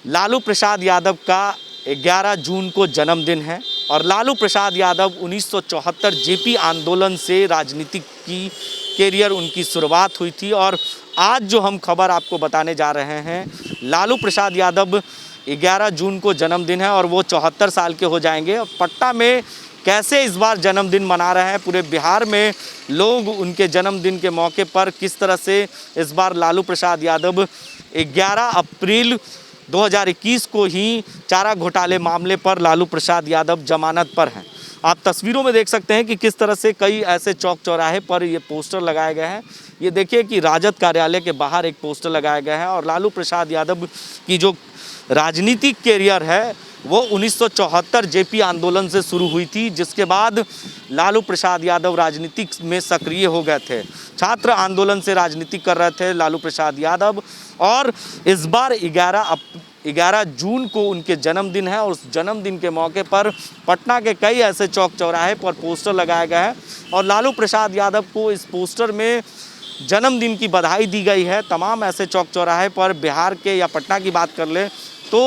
लालू प्रसाद यादव का 11 जून को जन्मदिन है और लालू प्रसाद यादव 1974 जेपी आंदोलन से राजनीतिक की कैरियर उनकी शुरुआत हुई थी। और आज जो हम खबर आपको बताने जा रहे हैं, लालू प्रसाद यादव 11 जून को जन्मदिन है और वो 74 साल के हो जाएंगे। पटना में कैसे इस बार जन्मदिन मना रहे हैं, पूरे बिहार में लोग उनके जन्मदिन के मौके पर किस तरह से इस बार लालू प्रसाद यादव 11 अप्रैल 2021 को ही चारा घोटाले मामले पर लालू प्रसाद यादव जमानत पर हैं। आप तस्वीरों में देख सकते हैं कि किस तरह से कई ऐसे चौक चौराहे पर ये पोस्टर लगाए गए हैं। ये देखिए कि राजद कार्यालय के बाहर एक पोस्टर लगाया गया है और लालू प्रसाद यादव की जो राजनीतिक कैरियर है वो 1974 जेपी आंदोलन से शुरू हुई थी, जिसके बाद लालू प्रसाद यादव राजनीतिक में सक्रिय हो गए थे। छात्र आंदोलन से राजनीति कर रहे थे लालू प्रसाद यादव और इस बार 11 जून को उनके जन्मदिन है और उस जन्मदिन के मौके पर पटना के कई ऐसे चौक चौराहे पर पोस्टर लगाए गए हैं और लालू प्रसाद यादव को इस पोस्टर में जन्मदिन की बधाई दी गई है। तमाम ऐसे चौक चौराहे पर बिहार के या पटना की बात कर ले तो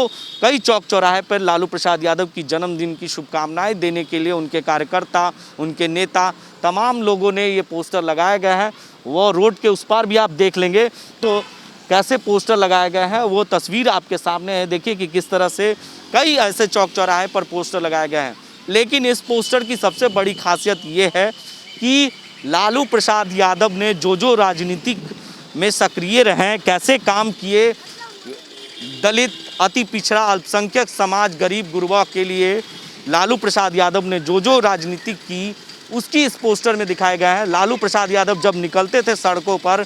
कई चौक चौराहे पर लालू प्रसाद यादव की जन्मदिन की शुभकामनाएं देने के लिए उनके कार्यकर्ता, उनके नेता, तमाम लोगों ने ये पोस्टर लगाए गए हैं। वो रोड के उस पार भी आप देख लेंगे तो कैसे पोस्टर लगाए गए हैं, वो तस्वीर आपके सामने है। देखिए कि किस तरह से कई ऐसे चौक चौराहे पर पोस्टर लगाए गए हैं। लेकिन इस पोस्टर की सबसे बड़ी खासियत ये है कि लालू प्रसाद यादव ने जो राजनीतिक में सक्रिय रहे, कैसे काम किए, दलित, अति पिछड़ा, अल्पसंख्यक समाज, गरीब गुरबा के लिए लालू प्रसाद यादव ने जो राजनीति की, उसकी इस पोस्टर में दिखाए गए हैं। लालू प्रसाद यादव जब निकलते थे सड़कों पर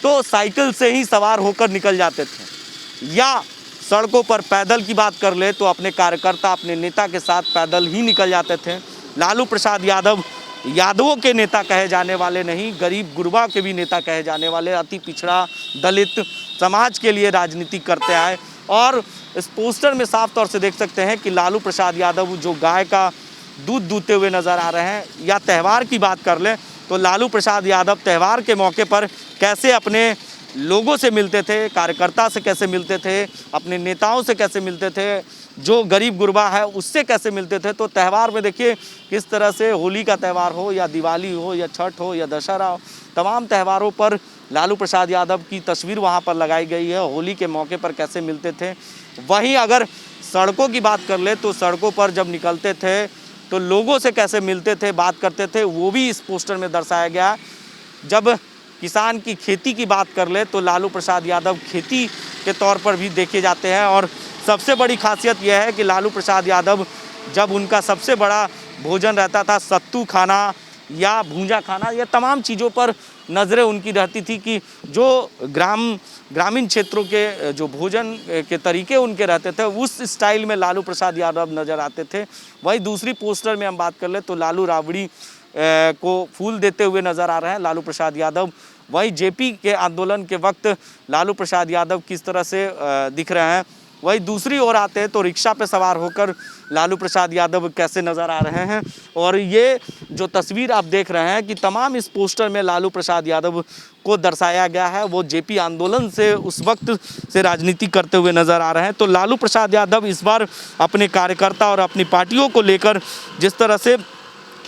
तो साइकिल से ही सवार होकर निकल जाते थे, या सड़कों पर पैदल की बात कर ले तो अपने कार्यकर्ता, अपने नेता के साथ पैदल ही निकल जाते थे। लालू प्रसाद यादव यादवों के नेता कहे जाने वाले नहीं, गरीब गुरबा के भी नेता कहे जाने वाले, अति पिछड़ा दलित समाज के लिए राजनीति करते आए। और इस पोस्टर में साफ तौर से देख सकते हैं कि लालू प्रसाद यादव जो गाय का दूध दूहते हुए नज़र आ रहे हैं। या त्यौहार की बात कर लें तो लालू प्रसाद यादव त्यौहार के मौके पर कैसे अपने लोगों से मिलते थे, कार्यकर्ता से कैसे मिलते थे, अपने नेताओं से कैसे मिलते थे, जो गरीब गुरबा है उससे कैसे मिलते थे। तो त्यौहार में देखिए किस तरह से होली का त्यौहार हो या दिवाली हो या छठ हो या दशहरा हो, तमाम त्यौहारों पर लालू प्रसाद यादव की तस्वीर वहाँ पर लगाई गई है। होली के मौके पर कैसे मिलते थे। वहीं अगर सड़कों की बात कर ले तो सड़कों पर जब निकलते थे तो लोगों से कैसे मिलते थे, बात करते थे, वो भी इस पोस्टर में दर्शाया गया। जब किसान की खेती की बात कर ले तो लालू प्रसाद यादव खेती के तौर पर भी देखे जाते हैं। और सबसे बड़ी खासियत यह है कि लालू प्रसाद यादव जब उनका सबसे बड़ा भोजन रहता था सत्तू खाना या भूंजा खाना, या तमाम चीज़ों पर नज़रें उनकी रहती थी कि जो ग्रामीण क्षेत्रों के जो भोजन के तरीके उनके रहते थे उस स्टाइल में लालू प्रसाद यादव नज़र आते थे। वहीं दूसरी पोस्टर में हम बात कर ले तो लालू राबड़ी को फूल देते हुए नज़र आ रहे हैं लालू प्रसाद यादव। वहीं जेपी के आंदोलन के वक्त लालू प्रसाद यादव किस तरह से दिख रहे हैं। वहीं दूसरी ओर आते हैं तो रिक्शा पे सवार होकर लालू प्रसाद यादव कैसे नज़र आ रहे हैं। और ये जो तस्वीर आप देख रहे हैं कि तमाम इस पोस्टर में लालू प्रसाद यादव को दर्शाया गया है, वो जेपी आंदोलन से उस वक्त से राजनीति करते हुए नज़र आ रहे हैं। तो लालू प्रसाद यादव इस बार अपने कार्यकर्ता और अपनी पार्टियों को लेकर जिस तरह से,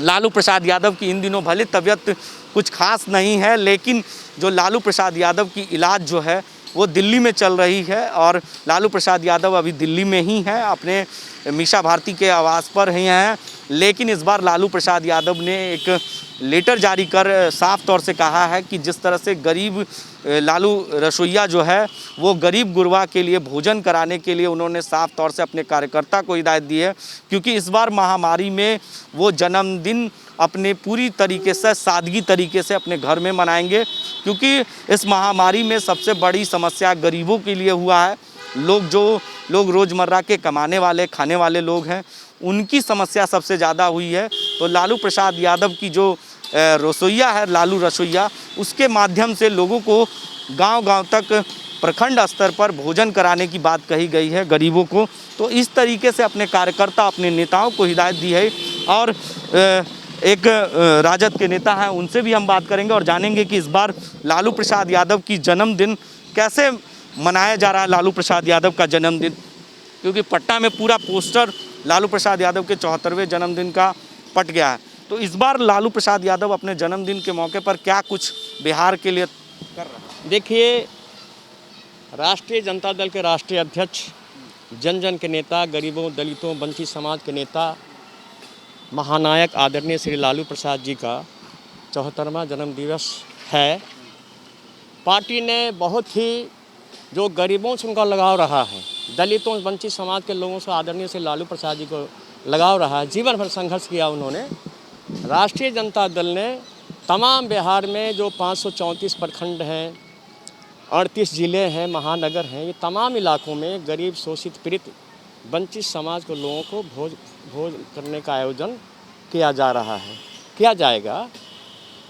लालू प्रसाद यादव की इन दिनों भले तबीयत कुछ खास नहीं है, लेकिन जो लालू प्रसाद यादव की इलाज जो है वो दिल्ली में चल रही है और लालू प्रसाद यादव अभी दिल्ली में ही हैं, अपने मीसा भारती के आवास पर ही हैं। लेकिन इस बार लालू प्रसाद यादव ने एक लेटर जारी कर साफ तौर से कहा है कि जिस तरह से गरीब लालू रसोइया जो है वो गरीब गुरबा के लिए भोजन कराने के लिए उन्होंने साफ तौर से अपने कार्यकर्ता को हिदायत दी है, क्योंकि इस बार महामारी में वो जन्मदिन अपने पूरी तरीके से सादगी तरीके से अपने घर में मनाएंगे, क्योंकि इस महामारी में सबसे बड़ी समस्या गरीबों के लिए हुआ है। लोग रोज़मर्रा के कमाने वाले, खाने वाले लोग हैं, उनकी समस्या सबसे ज़्यादा हुई है। तो लालू प्रसाद यादव की जो रसोइया है, लालू रसोइया, उसके माध्यम से लोगों को गांव-गांव तक, प्रखंड स्तर पर भोजन कराने की बात कही गई है गरीबों को। तो इस तरीके से अपने कार्यकर्ता, अपने नेताओं को हिदायत दी है। और एक राजद के नेता हैं, उनसे भी हम बात करेंगे और जानेंगे कि इस बार लालू प्रसाद यादव की जन्मदिन कैसे मनाया जा रहा है। लालू प्रसाद यादव का जन्मदिन क्योंकि पटना में पूरा पोस्टर लालू प्रसाद यादव के 74वें जन्मदिन का पट गया है। तो इस बार लालू प्रसाद यादव अपने जन्मदिन के मौके पर क्या कुछ बिहार के लिए कर रहे हैं? देखिए, राष्ट्रीय जनता दल के राष्ट्रीय अध्यक्ष, जन जन के नेता, गरीबों, दलितों, वंचित समाज के नेता, महानायक आदरणीय श्री लालू प्रसाद जी का 74वां जन्मदिवस है। पार्टी ने बहुत ही जो गरीबों से उनका लगाव रहा है, दलितों, वंचित समाज के लोगों से आदरणीय श्री लालू प्रसाद जी को लगाव रहा है, जीवन भर संघर्ष किया उन्होंने। राष्ट्रीय जनता दल ने तमाम बिहार में जो 534 प्रखंड हैं, 38 ज़िले हैं, महानगर हैं, ये तमाम इलाकों में गरीब, शोषित, पीड़ित, वंचित समाज के लोगों को भोज करने का आयोजन किया जा रहा है, किया जाएगा।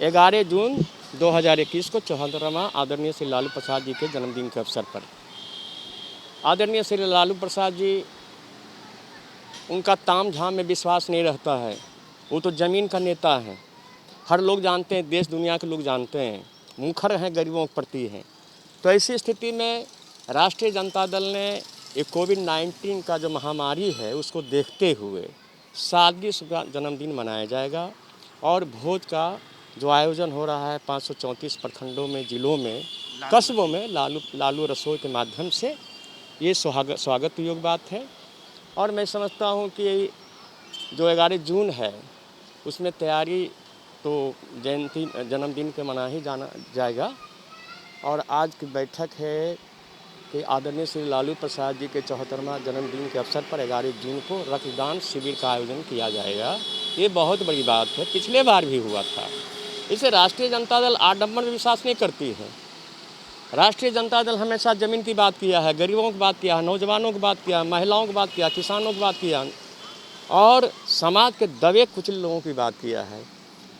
11 जून 2021 को 74वां आदरणीय श्री लालू प्रसाद जी के जन्मदिन के अवसर पर आदरणीय श्री लालू प्रसाद जी, उनका ताम झाम में विश्वास नहीं रहता है। वो तो ज़मीन का नेता है, हर लोग जानते हैं, देश दुनिया के लोग जानते हैं, मुखर हैं, गरीबों के प्रति हैं। तो ऐसी स्थिति में राष्ट्रीय जनता दल ने ये कोविड-19 का जो महामारी है उसको देखते हुए सादगी से जन्मदिन मनाया जाएगा। और भोज का जो आयोजन हो रहा है 534 प्रखंडों में, ज़िलों में, कस्बों में लालू रसोई के माध्यम से, ये स्वागत योग्य बात है। और मैं समझता हूँ कि जो 11 जून है उसमें तैयारी तो जन्मदिन के मना ही जाना जाएगा। और आज की बैठक है कि आदरणीय श्री लालू प्रसाद जी के 74वां जन्मदिन के अवसर पर 11 जून को रक्तदान शिविर का आयोजन किया जाएगा। ये बहुत बड़ी बात है, पिछले बार भी हुआ था। इसे राष्ट्रीय जनता दल आडंबर में विश्वास नहीं करती है। राष्ट्रीय जनता दल हमेशा ज़मीन की बात किया है, गरीबों की बात किया है, नौजवानों की बात किया है, महिलाओं की बात किया, किसानों की बात किया और समाज के दबे कुचले लोगों की बात किया है।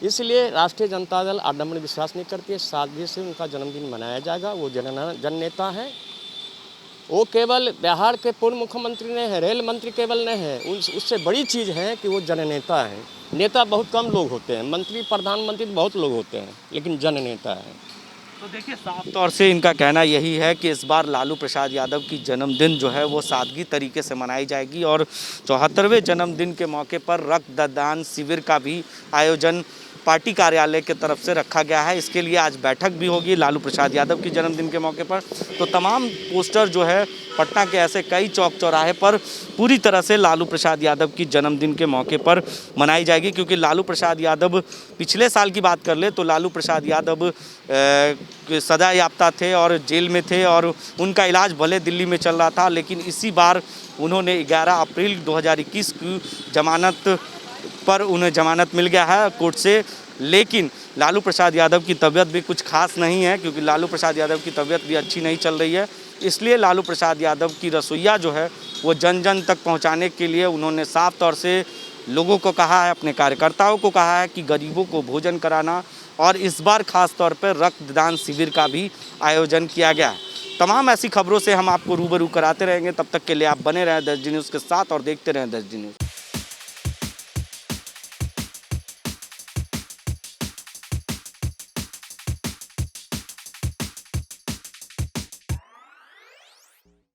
इसलिए राष्ट्रीय जनता दल आडंबर में विश्वास नहीं करती है। सादगी से उनका जन्मदिन मनाया जाएगा। वो जन नेता हैं। वो केवल बिहार के पूर्व मुख्यमंत्री नहीं है, रेल मंत्री केवल नहीं है, उससे बड़ी चीज़ है कि वो जननेता हैं। नेता बहुत कम लोग होते हैं, मंत्री, प्रधानमंत्री बहुत लोग होते हैं, लेकिन जननेता है। तो देखिए, साफ तौर से इनका कहना यही है कि इस बार लालू प्रसाद यादव की जन्मदिन जो है वो सादगी तरीके से मनाई जाएगी और 74वें जन्मदिन के मौके पर रक्तदान शिविर का भी आयोजन पार्टी कार्यालय की तरफ से रखा गया है। इसके लिए आज बैठक भी होगी लालू प्रसाद यादव की जन्मदिन के मौके पर। तो तमाम पोस्टर जो है पटना के ऐसे कई चौक चौराहे पर पूरी तरह से लालू प्रसाद यादव की जन्मदिन के मौके पर मनाई जाएगी, क्योंकि लालू प्रसाद यादव, पिछले साल की बात कर ले तो लालू प्रसाद यादव सजा याफ्ता थे और जेल में थे और उनका इलाज भले दिल्ली में चल रहा था, लेकिन इसी बार उन्होंने 11 अप्रैल 2021 की जमानत पर उन्हें जमानत मिल गया है कोर्ट से। लेकिन लालू प्रसाद यादव की तबीयत भी कुछ खास नहीं है, क्योंकि लालू प्रसाद यादव की तबीयत भी अच्छी नहीं चल रही है। इसलिए लालू प्रसाद यादव की रसोइया जो है वो जन जन तक पहुंचाने के लिए उन्होंने साफ तौर से लोगों को कहा है, अपने कार्यकर्ताओं को कहा है कि गरीबों को भोजन कराना, और इस बार खास तौर पर रक्तदान शिविर का भी आयोजन किया गया है। तमाम ऐसी खबरों से हम आपको रूबरू कराते रहेंगे। तब तक के लिए आप बने रहें 10G न्यूज़ के साथ और देखते रहें 10G न्यूज़।